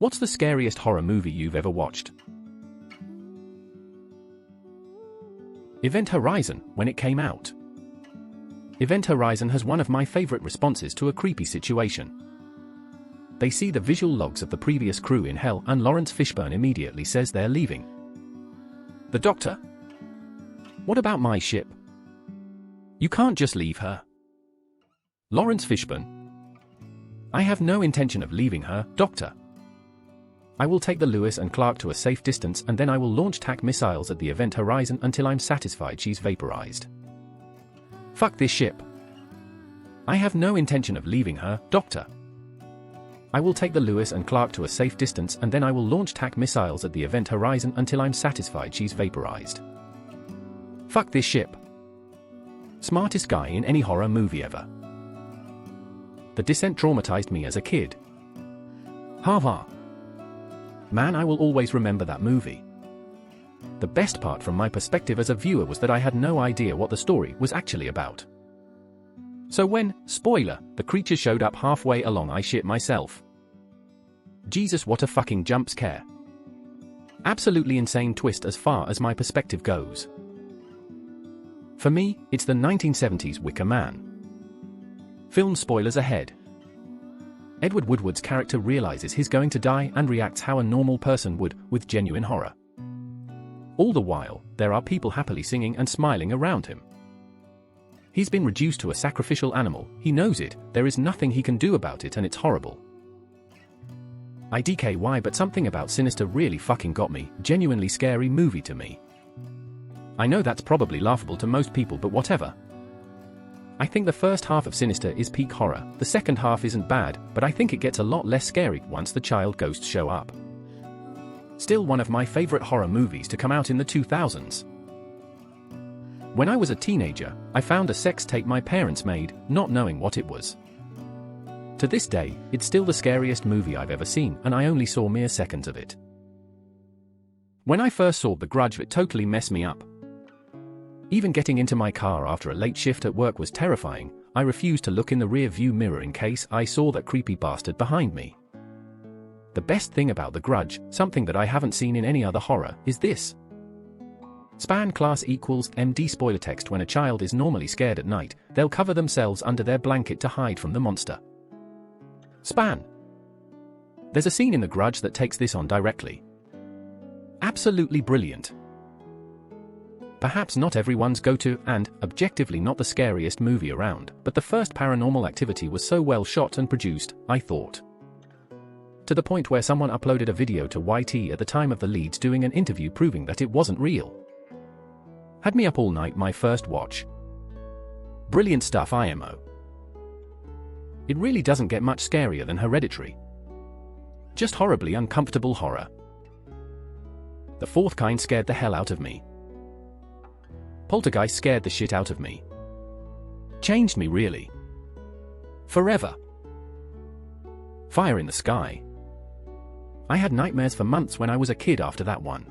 What's the scariest horror movie you've ever watched? Event Horizon, when it came out. Event Horizon has one of my favorite responses to a creepy situation. They see the visual logs of the previous crew in hell and Lawrence Fishburne immediately says they're leaving. The Doctor? What about my ship? You can't just leave her. Lawrence Fishburne? I have no intention of leaving her, Doctor. I will take the Lewis and Clark to a safe distance and then I will launch TAC missiles at the Event Horizon until I'm satisfied she's vaporized. Fuck this ship. I have no intention of leaving her, Doctor. I will take the Lewis and Clark to a safe distance and then I will launch TAC missiles at the Event Horizon until I'm satisfied she's vaporized. Fuck this ship. Smartest guy in any horror movie ever. The Descent traumatized me as a kid. Ha ha. Man, I will always remember that movie. The best part from my perspective as a viewer was that I had no idea what the story was actually about. So when, spoiler, the creature showed up halfway along I shit myself. Jesus, what a fucking jump scare. Absolutely insane twist as far as my perspective goes. For me, it's the 1970s Wicker Man. Film spoilers ahead. Edward Woodward's character realizes he's going to die and reacts how a normal person would, with genuine horror. All the while, there are people happily singing and smiling around him. He's been reduced to a sacrificial animal, he knows it, there is nothing he can do about it and it's horrible. IDKY, but something about Sinister really fucking got me, genuinely scary movie to me. I know that's probably laughable to most people, but whatever. I think the first half of Sinister is peak horror, the second half isn't bad, but I think it gets a lot less scary once the child ghosts show up. Still one of my favorite horror movies to come out in the 2000s. When I was a teenager, I found a sex tape my parents made, not knowing what it was. To this day, it's still the scariest movie I've ever seen, and I only saw mere seconds of it. When I first saw The Grudge, it totally messed me up. Even getting into my car after a late shift at work was terrifying. I refused to look in the rear view mirror in case I saw that creepy bastard behind me. The best thing about The Grudge, something that I haven't seen in any other horror, is this. Span class equals MD spoiler text. When a child is normally scared at night, they'll cover themselves under their blanket to hide from the monster. Span. There's a scene in The Grudge that takes this on directly. Absolutely brilliant. Perhaps not everyone's go-to, and, objectively not the scariest movie around, but the first Paranormal Activity was so well shot and produced, I thought. To the point where someone uploaded a video to YT at the time of the leads doing an interview proving that it wasn't real. Had me up all night my first watch. Brilliant stuff, IMO. It really doesn't get much scarier than Hereditary. Just horribly uncomfortable horror. The fourth kind scared the hell out of me. Poltergeist scared the shit out of me. Changed me really. Forever. Fire in the Sky. I had nightmares for months when I was a kid after that one.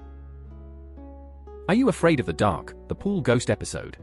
Are You Afraid of the Dark? The Pool Ghost episode.